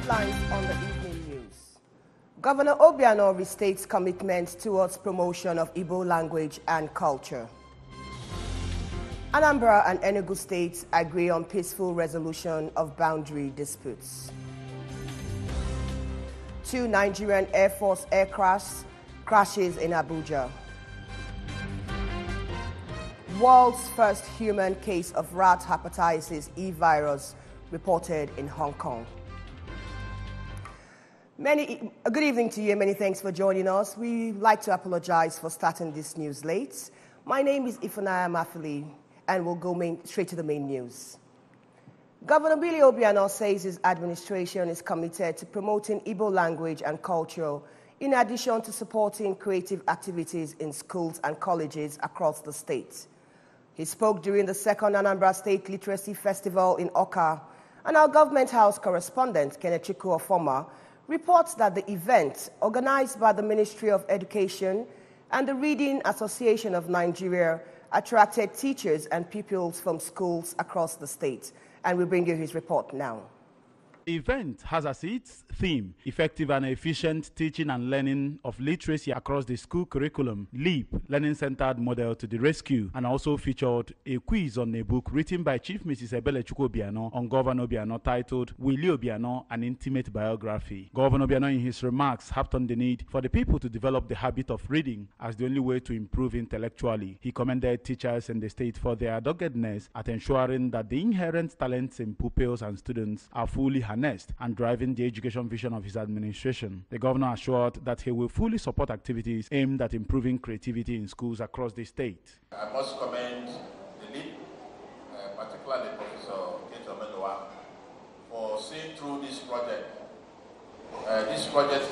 Headlines on the evening news. Governor Obiano restates commitment towards promotion of Igbo language and culture. Anambra and Enugu states agree on peaceful resolution of boundary disputes. 2 Nigerian Air Force aircrafts crashes in Abuja. World's first human case of rat hepatitis E virus reported in Hong Kong. Good evening to you. Many thanks for joining us. We'd like to apologize for starting this news late. My name is Ifunaya Mafili, and we'll go straight to the main news. Governor Billy Obiano says his administration is committed to promoting Igbo language and culture, in addition to supporting creative activities in schools and colleges across the state. He spoke during the second Anambra State Literacy Festival in Oka, and our Government House correspondent, Kenechukwu Ofoma, reports that the event, organized by the Ministry of Education and the Reading Association of Nigeria, attracted teachers and pupils from schools across the state. And we bring you his report now. The event has as its theme effective and efficient teaching and learning of literacy across the school curriculum, LEAP, learning-centered model to the rescue, and also featured a quiz on a book written by Chief Mrs. Ebelechukwu Obiano on Governor Obiano titled Willie Obiano, An Intimate Biography. Governor Obiano in his remarks harped on the need for the people to develop the habit of reading as the only way to improve intellectually. He commended teachers in the state for their doggedness at ensuring that the inherent talents in pupils and students are fully harnessed and driving the education vision of his administration. The governor assured that he will fully support activities aimed at improving creativity in schools across the state. I must commend the lead, particularly Professor Keto Menua, for seeing through this project. This project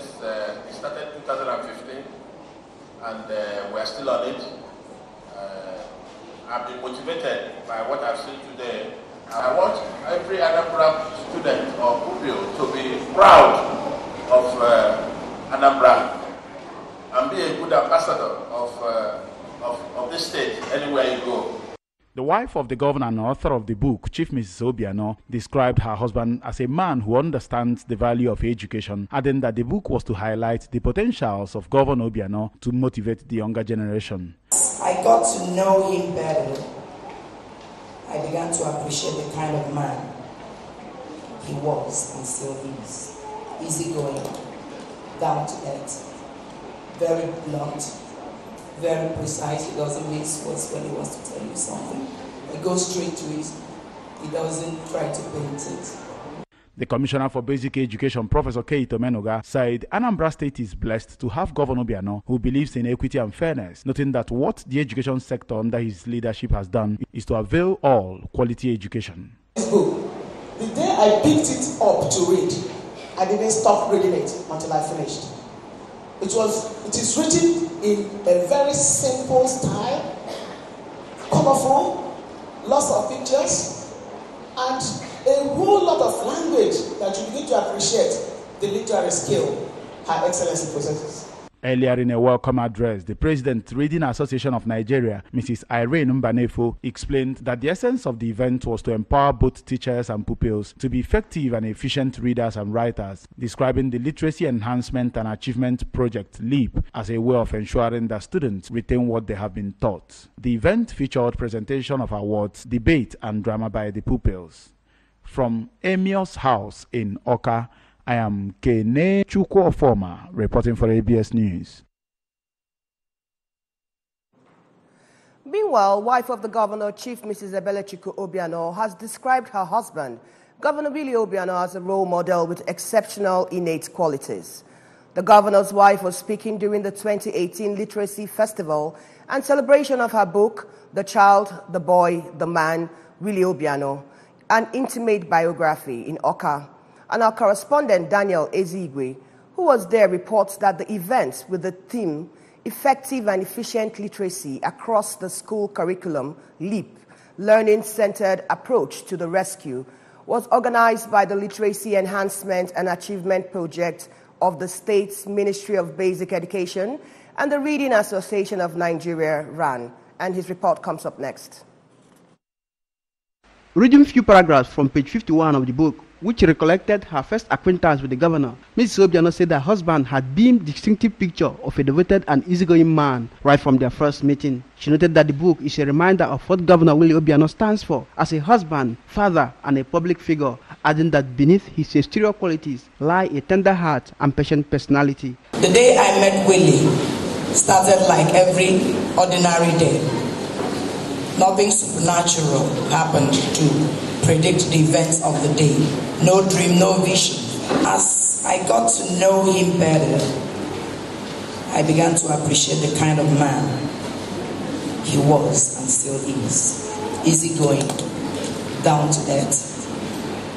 started in 2015, and we're still on it. I've been motivated by what I've seen today. I want every Anambra student or pupil to be proud of Anambra and be a good ambassador of this state anywhere you go. The wife of the governor and author of the book, Chief Mrs. Obiano, described her husband as a man who understands the value of education, adding that the book was to highlight the potentials of Governor Obiano to motivate the younger generation. I got to know him better. I began to appreciate the kind of man he was and still is. Easygoing, down to earth, very blunt, very precise. He doesn't mince words when he wants to tell you something. He goes straight to it. He doesn't try to paint it. The Commissioner for Basic Education, Professor Keito Menoga, said Anambra State is blessed to have Governor Obiano, who believes in equity and fairness, noting that what the education sector under his leadership has done is to avail all quality education. This book, the day I picked it up to read, I didn't stop reading it until I finished. It is written in a very simple style, colorful, lots of pictures, and a whole lot of language that you begin to appreciate the literary skill Her Excellency possesses. Earlier in a welcome address, the President, Reading Association of Nigeria, Mrs. Irene Mbanefo, explained that the essence of the event was to empower both teachers and pupils to be effective and efficient readers and writers, describing the Literacy Enhancement and Achievement Project, LEAP, as a way of ensuring that students retain what they have been taught. The event featured presentation of awards, debate, and drama by the pupils. From Emio's house in Oka, I am Kenechukwu Ofoma, reporting for ABS News. Meanwhile, wife of the governor, Chief Mrs. Ebelechukwu Obiano, has described her husband, Governor Billy Obiano, as a role model with exceptional innate qualities. The governor's wife was speaking during the 2018 Literacy Festival and celebration of her book, The Child, the Boy, the Man, Willie Obiano, an intimate biography in Oka. And our correspondent, Daniel Ezigwe, who was there, reports that the event with the theme, Effective and Efficient Literacy Across the School Curriculum, LEAP, Learning-Centered Approach to the Rescue, was organized by the Literacy Enhancement and Achievement Project of the State's Ministry of Basic Education and the Reading Association of Nigeria, RAN. And his report comes up next. Reading few paragraphs from page 51 of the book, which recollected her first acquaintance with the governor. Mrs. Obiano said her husband had beamed the distinctive picture of a devoted and easygoing man right from their first meeting. She noted that the book is a reminder of what Governor Willie Obiano stands for as a husband, father, and a public figure, adding that beneath his exterior qualities lie a tender heart and patient personality. The day I met Willie started like every ordinary day. Nothing supernatural happened to predict the events of the day. No dream, no vision. As I got to know him better, I began to appreciate the kind of man he was and still is. Easygoing, down to earth,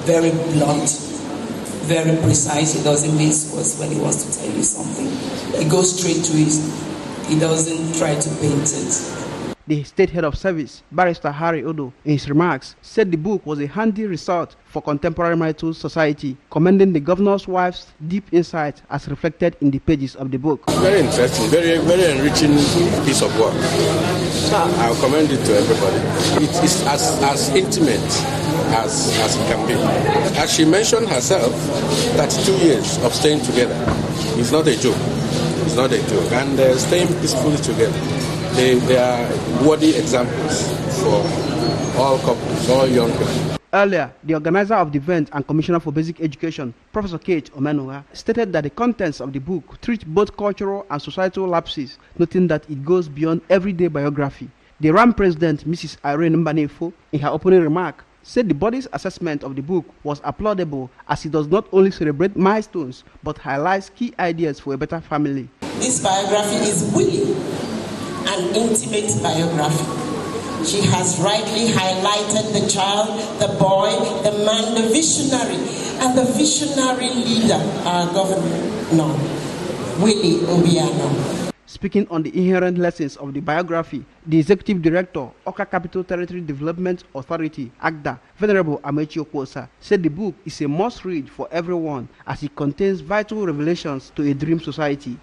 very blunt, very precise. He doesn't miss words when he wants to tell you something. He goes straight to it. He doesn't try to paint it. The state head of service, Barrister Harry Odo, in his remarks, said the book was a handy resource for contemporary marital society, commending the governor's wife's deep insight as reflected in the pages of the book. Very interesting, very enriching piece of work. I'll commend it to everybody. It is as intimate as it can be. As she mentioned herself, that's 2 years of staying together. It's not a joke. It's not a joke. And staying peacefully together. They are worthy examples for all couples, all young people. Earlier, the organizer of the event and Commissioner for Basic Education, Professor Kate Omenuga, stated that the contents of the book treat both cultural and societal lapses, noting that it goes beyond everyday biography. The RAM president, Mrs. Irene Mbanefo, in her opening remark, said the body's assessment of the book was applaudable as it does not only celebrate milestones, but highlights key ideas for a better family. This biography is Willie, an intimate biography. She has rightly highlighted the child, the boy, the man, the visionary, and the visionary leader, our governor, Willie Obiano. Speaking on the inherent lessons of the biography, the Executive Director, Oka Capital Territory Development Authority, ACDA, Venerable Amechi Okwosa, said the book is a must-read for everyone as it contains vital revelations to a dream society.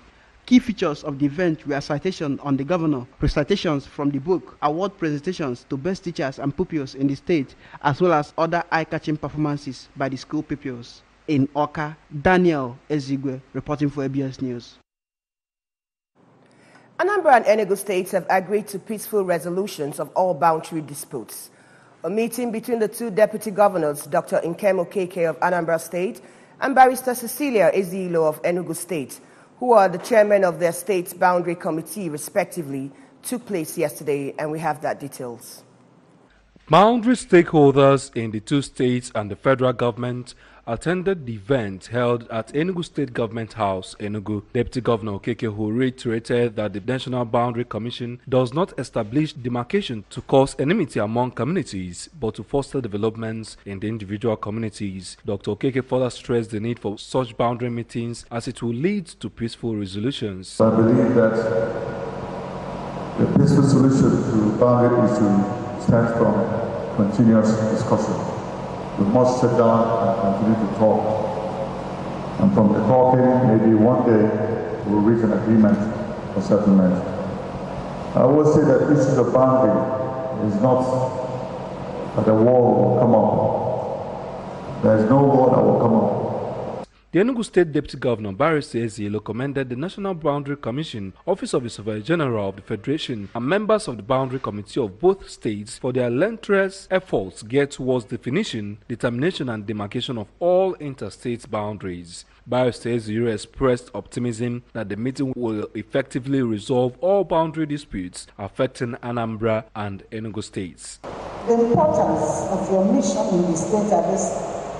Key features of the event were citation on the governor, recitations from the book, award presentations to best teachers and pupils in the state, as well as other eye-catching performances by the school pupils. In Oka, Daniel Ezigwe, reporting for ABS News. Anambra and Enugu states have agreed to peaceful resolutions of all boundary disputes. A meeting between the two deputy governors, Dr. Nkem Okeke of Anambra State and Barrister Cecilia Ezilo of Enugu State, who are the chairman of their state's boundary committee, respectively, took place yesterday, and we have that details. Boundary stakeholders in the two states and the federal government attended the event held at Enugu State Government House, Enugu. Deputy Governor Okeke, who reiterated that the National Boundary Commission does not establish demarcation to cause enmity among communities, but to foster developments in the individual communities. Dr. Okeke further stressed the need for such boundary meetings as it will lead to peaceful resolutions. I believe that the peaceful solution to boundary issue stems from continuous discussion. We must sit down and continue to talk. And from the talking, maybe one day we'll reach an agreement or settlement. I always say that issues of boundary is not that a wall will come up. There is no wall that will come up. The Enugu State Deputy Governor Barrister Ezilo commended the National Boundary Commission, Office of the Surveyor General of the Federation, and members of the Boundary Committee of both states for their relentless efforts geared towards definition, determination, and demarcation of all interstate boundaries. Barrister Ezilo expressed optimism that the meeting will effectively resolve all boundary disputes affecting Anambra and Enugu states. The importance of your mission in the state at this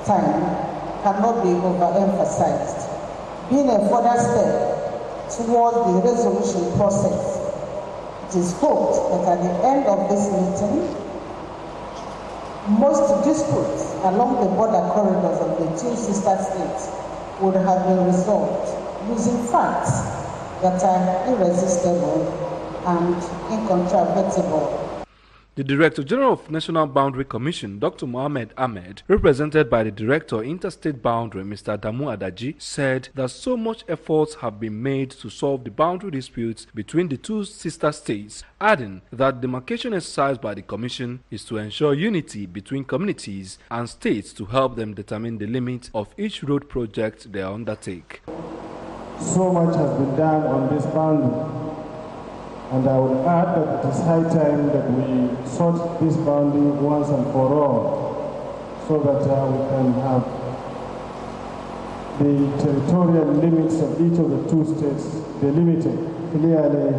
time cannot be overemphasized. Being a further step towards the resolution process, it is hoped that at the end of this meeting, most disputes along the border corridors of the two sister states would have been resolved using facts that are irresistible and incontrovertible. The The Director General of National Boundary Commission, Dr. Mohammed Ahmed, represented by the Director Interstate Boundary, Mr. Damu Adaji, said that so much efforts have been made to solve the boundary disputes between the two sister states, adding that the demarcation exercised by the Commission is to ensure unity between communities and states to help them determine the limits of each road project they undertake. So much has been done on this boundary, and I would add that it is high time that we sort this boundary once and for all, so that we can have the territorial limits of each of the two states delimited clearly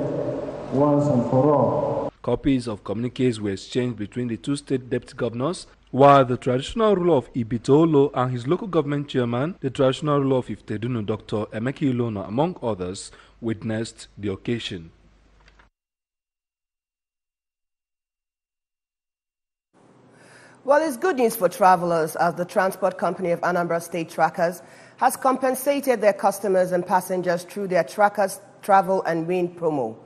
once and for all. Copies of communiques were exchanged between the two state deputy governors, while the traditional ruler of Ibitolo and his local government chairman, the traditional ruler of Iftedunu, Dr. Emeki Ilona, among others, witnessed the occasion. Well, it's good news for travelers as the transport company of Anambra State Trackers has compensated their customers and passengers through their Trackers Travel and Win promo.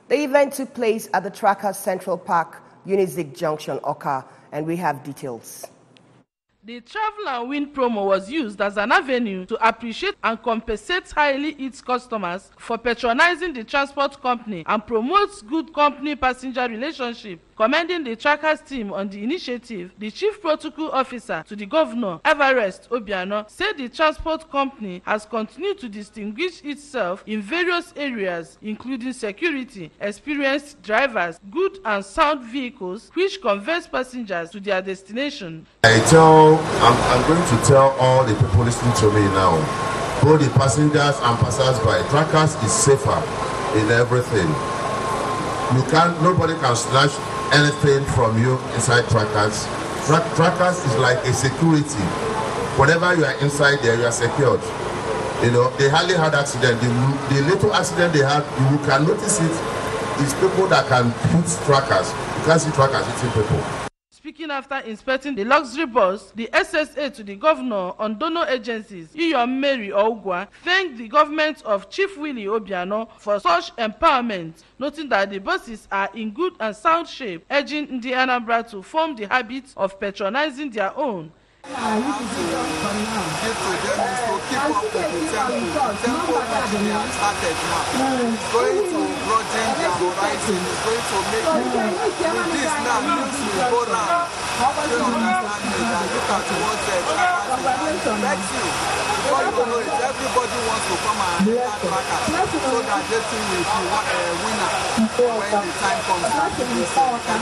The event took place at the Trackers Central Park, Unizik Junction, Oka, and we have details. The Travel and Win promo was used as an avenue to appreciate and compensate highly its customers for patronizing the transport company and promotes good company-passenger relationship. Commending the Trackers team on the initiative, the Chief Protocol Officer to the Governor, Everest Obiano, said the transport company has continued to distinguish itself in various areas, including security, experienced drivers, good and sound vehicles, which conveys passengers to their destination. I'm going to tell all the people listening to me now, both the passengers and passers-by, Trackers is safer in everything. Nobody can snatch anything from you inside Trackers. Trackers is like a security. Whenever you are inside there, you are secured. You know, they hardly had accident. The little accident they had, you can notice it. It's people that can hit Trackers. You can't see Trackers hitting people. Speaking after inspecting the luxury bus, the SSA to the governor on donor agencies, Iyom Mary Ogwa, thanked the government of Chief Willie Obiano for such empowerment, noting that the buses are in good and sound shape, urging the Anambra to form the habit of patronizing their own. Give to them is to keep up with the tempo that they have started now. It's going to broaden their horizon. It's going to make with this now news will go round. You understand me? And look at what the Trackers makes you. Before you know it, everybody wants to come and start Trackers so that they think will be a winner when the time comes to this kind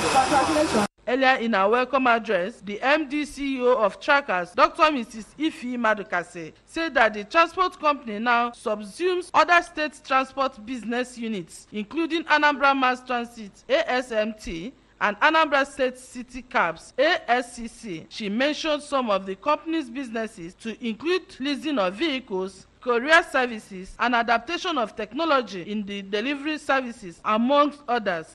of. Earlier in our welcome address, the MD CEO of Trackers, Dr. Mrs. Ifi Madukase, said that the transport company now subsumes other state transport business units, including Anambra Mass Transit, ASMT, and Anambra State City Cabs, ASCC. She mentioned some of the company's businesses to include leasing of vehicles, courier services, and adaptation of technology in the delivery services, amongst others.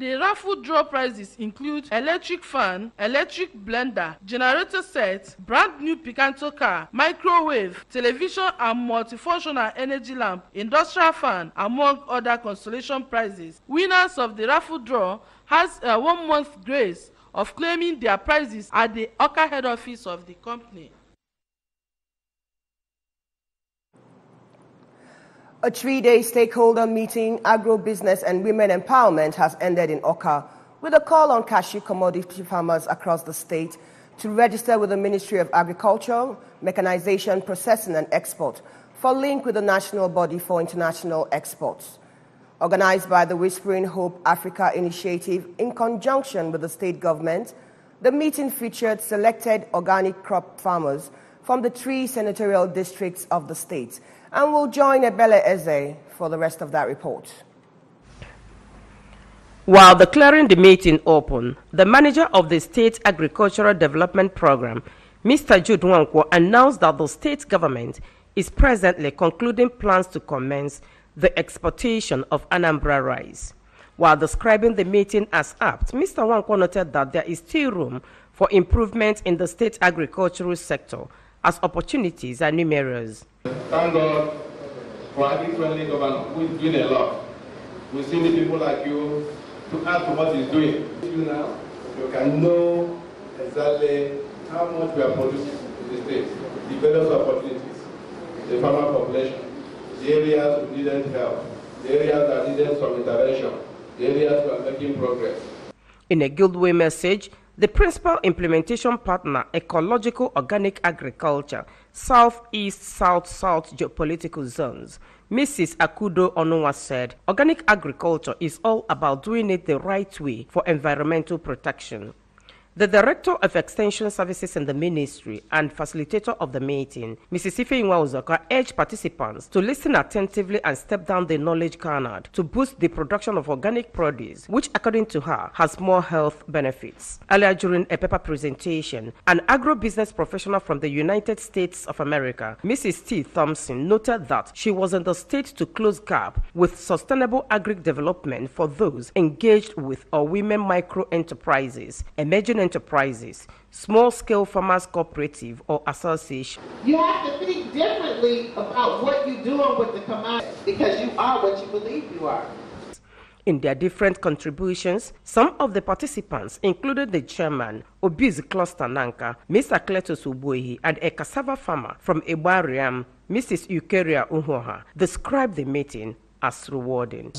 The raffle draw prizes include electric fan, electric blender, generator set, brand new Picanto car, microwave, television and multifunctional energy lamp, industrial fan, among other consolation prizes. Winners of the raffle draw has a 1 month grace of claiming their prizes at the Oka head office of the company. A 3-day stakeholder meeting, agro-business and women empowerment has ended in Oka with a call on cashew commodity farmers across the state to register with the Ministry of Agriculture, Mechanization, Processing and Export for link with the National Body for International Exports. Organized by the Whispering Hope Africa Initiative in conjunction with the state government, the meeting featured selected organic crop farmers from the 3 senatorial districts of the state. And we'll join Ebele Eze for the rest of that report. While declaring the meeting open, the manager of the State Agricultural Development Program, Mr. Jude Wankwo, announced that the state government is presently concluding plans to commence the exportation of Anambra rice. While describing the meeting as apt, Mr. Nwankwo noted that there is still room for improvement in the state agricultural sector as opportunities are numerous. Thank God for having friendly governor who is doing a lot. We see the people like you to add to what he's doing. You now, you can know exactly how much we are producing in the state, the various opportunities, the farmer population, the areas who needed help, the areas that needed some intervention, the areas who are making progress. In a Guildway message, the principal implementation partner, Ecological Organic Agriculture, Southeast, South geopolitical zones, Mrs. Akudo Onunwa said, organic agriculture is all about doing it the right way for environmental protection. The Director of Extension Services in the Ministry and facilitator of the meeting, Mrs. Ifeinwa Uzoka, urged participants to listen attentively and step down the knowledge garnered to boost the production of organic produce, which, according to her, has more health benefits. Earlier during a paper presentation, an agro-business professional from the United States of America, Mrs. T. Thompson, noted that she was in the state to close gap with sustainable agri-development for those engaged with or women micro-enterprises, emerging enterprises, small-scale farmers cooperative or association. You have to think differently about what you're doing with the commodity because you are what you believe you are. In their different contributions, some of the participants included the chairman, Obiz Cluster Nanka, Mr. Cletus Ubohi, and a cassava farmer from Ebariam, Mrs. Eukeria Uhoha, described the meeting as rewarding.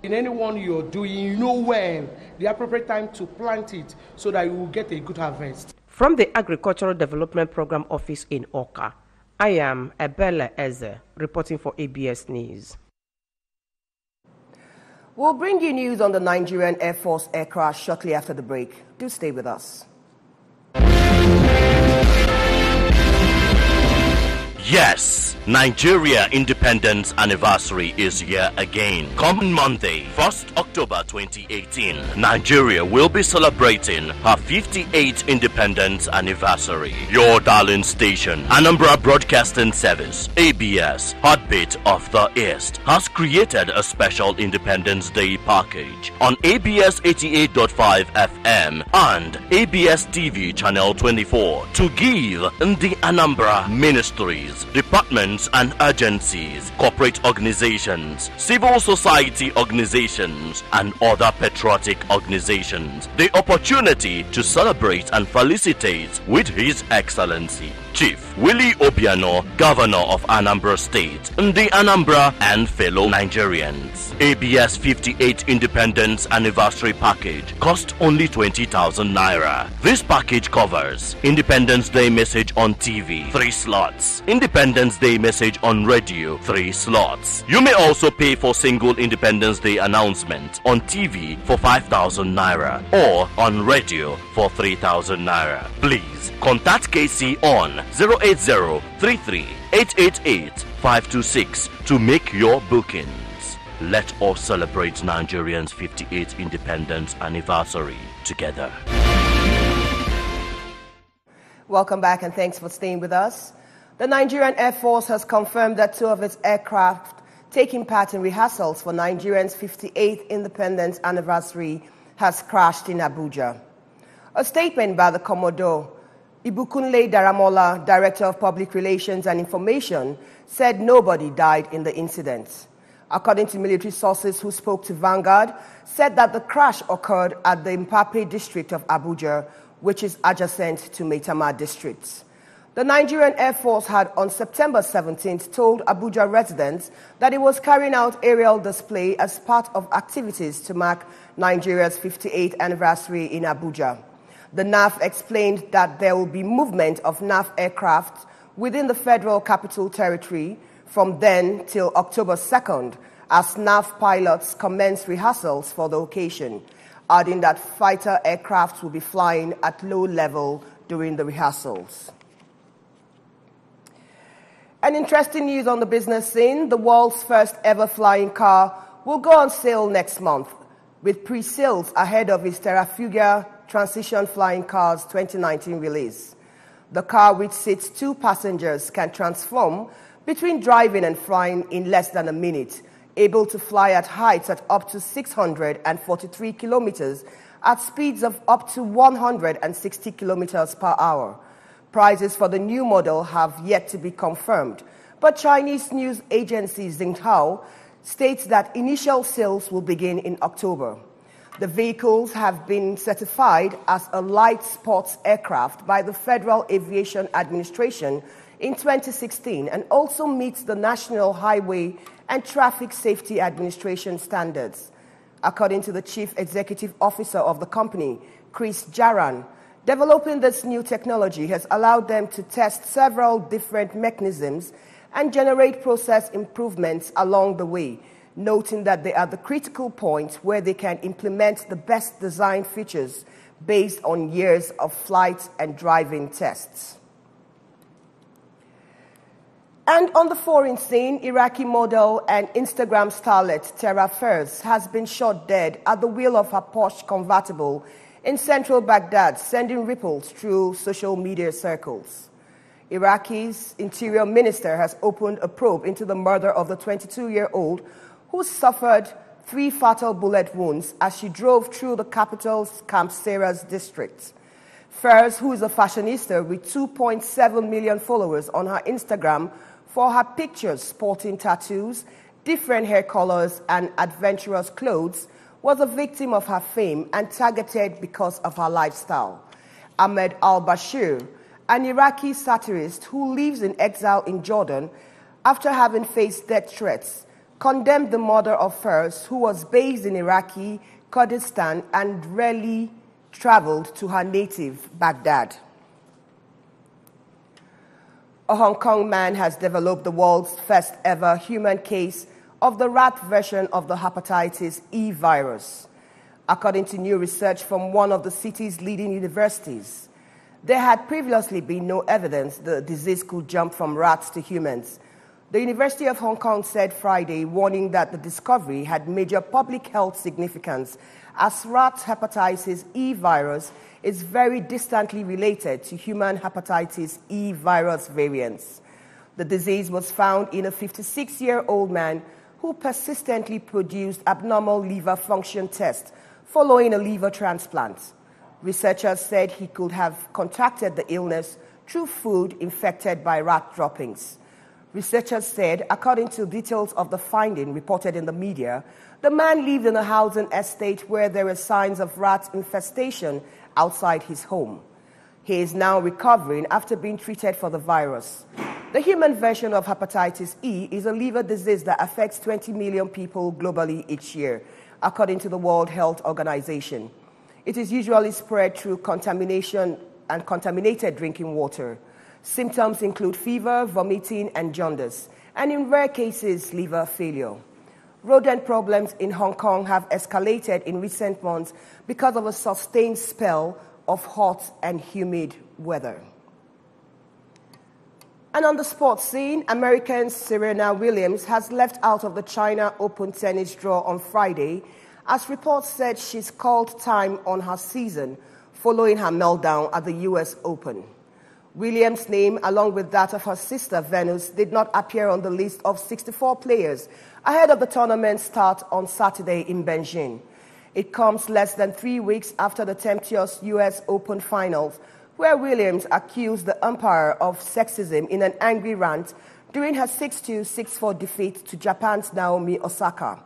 In anyone you're doing, you know when the appropriate time to plant it so that you will get a good harvest. From the Agricultural Development Program Office in Oka, I am Ebele Eze, reporting for ABS News. We'll bring you news on the Nigerian Air Force air crash shortly after the break. Do stay with us. Yes, Nigeria Independence Anniversary is here again. Coming Monday, 1st October 2018, Nigeria will be celebrating her 58th Independence Anniversary. Your darling station, Anambra Broadcasting Service, ABS, Heartbeat of the East, has created a special Independence Day package on ABS 88.5 FM and ABS TV Channel 24 to give the Anambra ministries, departments and agencies, corporate organizations, civil society organizations, and other patriotic organizations the opportunity to celebrate and felicitate with His Excellency Chief Willie Obiano, Governor of Anambra State, the Anambra and fellow Nigerians. ABS 58 Independence Anniversary Package cost only 20,000 naira. This package covers Independence Day message on TV, 3 slots. Independence Day message on radio, 3 slots. You may also pay for single Independence Day announcement on TV for 5,000 naira or on radio for 3,000 naira. Please contact KC on 08033-888-526 to make your bookings. Let us celebrate Nigerians' 58th Independence Anniversary together. Welcome back and thanks for staying with us. The Nigerian Air Force has confirmed that 2 of its aircraft taking part in rehearsals for Nigerians' 58th Independence Anniversary has crashed in Abuja. A statement by the Commodore, Ibukunle Daramola, Director of Public Relations and Information, said nobody died in the incident. According to military sources who spoke to Vanguard, said that the crash occurred at the Mpape district of Abuja, which is adjacent to Maitama district. The Nigerian Air Force had on September 17th told Abuja residents that it was carrying out aerial display as part of activities to mark Nigeria's 58th anniversary in Abuja. The NAF explained that there will be movement of NAF aircraft within the Federal Capital Territory from then till October 2nd as NAF pilots commence rehearsals for the occasion, adding that fighter aircraft will be flying at low level during the rehearsals. An interesting news on the business scene: the world's first ever flying car will go on sale next month. with pre-sales ahead of its Terrafugia Transition Flying Cars 2019 release. The car, which seats 2 passengers, can transform between driving and flying in less than a minute, able to fly at heights at up to 643 kilometers at speeds of up to 160 kilometers per hour. Prices for the new model have yet to be confirmed, but Chinese news agency Xinhua states that initial sales will begin in October. The vehicles have been certified as a light sports aircraft by the Federal Aviation Administration in 2016 and also meets the National Highway and Traffic Safety Administration standards. According to the Chief Executive Officer of the company, Chris Jaran, developing this new technology has allowed them to test several different mechanisms and generate process improvements along the way, noting that they are the critical point where they can implement the best design features based on years of flight and driving tests. And on the foreign scene, Iraqi model and Instagram starlet Tara Fairs has been shot dead at the wheel of her Porsche convertible in central Baghdad, sending ripples through social media circles. Iraqi's interior minister has opened a probe into the murder of the 22-year-old who suffered 3 fatal bullet wounds as she drove through the capital's Camp Sarah's district. Fairs, who is a fashionista with 2.7 million followers on her Instagram for her pictures sporting tattoos, different hair colors, and adventurous clothes, was a victim of her fame and targeted because of her lifestyle. Ahmed al-Bashir, an Iraqi satirist who lives in exile in Jordan after having faced death threats, condemned the murder of Fairs, who was based in Iraqi Kurdistan and rarely traveled to her native Baghdad. A Hong Kong man has developed the world's first ever human case of the rat version of the hepatitis E virus. According to new research from one of the city's leading universities, there had previously been no evidence the disease could jump from rats to humans. The University of Hong Kong said Friday, warning that the discovery had major public health significance as rat hepatitis E virus is very distantly related to human hepatitis E virus variants. The disease was found in a 56-year-old man who persistently produced abnormal liver function tests following a liver transplant. Researchers said he could have contracted the illness through food infected by rat droppings. Researchers said, according to details of the finding reported in the media, the man lived in a housing estate where there were signs of rat infestation outside his home. He is now recovering after being treated for the virus. The human version of hepatitis E is a liver disease that affects 20 million people globally each year, according to the World Health Organization. It is usually spread through contamination and contaminated drinking water. Symptoms include fever, vomiting, and jaundice, and in rare cases, liver failure. Rodent problems in Hong Kong have escalated in recent months because of a sustained spell of hot and humid weather. And on the sports scene, American Serena Williams has left out of the China Open tennis draw on Friday, as reports said she's called time on her season following her meltdown at the US Open. Williams' name, along with that of her sister Venus, did not appear on the list of 64 players ahead of the tournament's start on Saturday in Beijing. It comes less than 3 weeks after the tempestuous US Open finals, where Williams accused the umpire of sexism in an angry rant during her 6-2, 6-4 defeat to Japan's Naomi Osaka.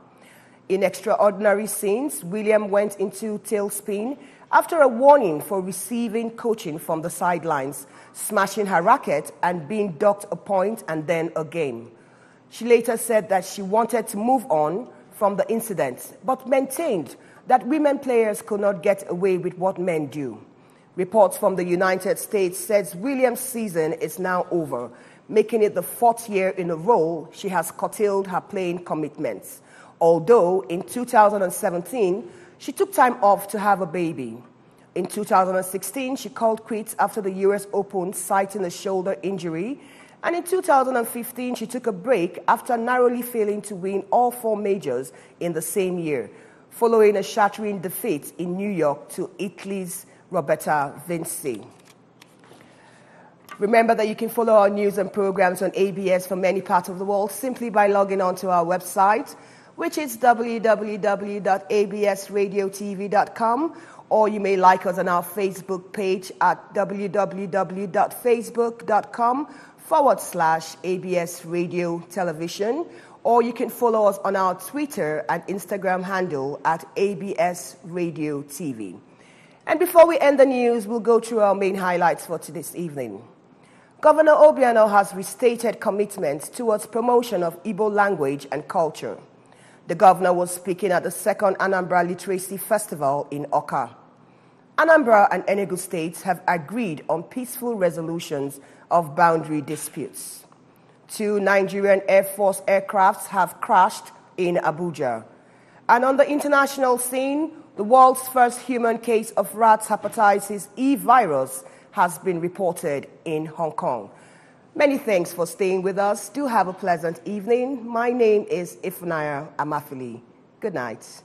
In extraordinary scenes, Williams went into tailspin after a warning for receiving coaching from the sidelines, smashing her racket and being docked a point and then a game. She later said that she wanted to move on from the incident, but maintained that women players could not get away with what men do. Reports from the United States says Williams' season is now over, making it the 4th year in a row she has curtailed her playing commitments. Although in 2017, she took time off to have a baby. In 2016, she called quits after the US Open, citing a shoulder injury. And in 2015, she took a break after narrowly failing to win all 4 majors in the same year. following a shattering defeat in New York to Italy's Roberta Vinci. Remember that you can follow our news and programs on ABS from many parts of the world simply by logging on to our website, which is www.absradiotv.com, or you may like us on our Facebook page at www.facebook.com/ABS Radio Television, or you can follow us on our Twitter and Instagram handle at ABS Radio TV. And before we end the news, we'll go through our main highlights for this evening. Governor Obiano has restated commitments towards promotion of Igbo language and culture. The governor was speaking at the second Anambra Literacy Festival in Awka. Anambra and Enugu states have agreed on peaceful resolutions of boundary disputes. 2 Nigerian Air Force aircrafts have crashed in Abuja. And on the international scene, the world's first human case of rats hepatitis E virus has been reported in Hong Kong. Many thanks for staying with us. Do have a pleasant evening. My name is Ifunaya Amafili. Good night.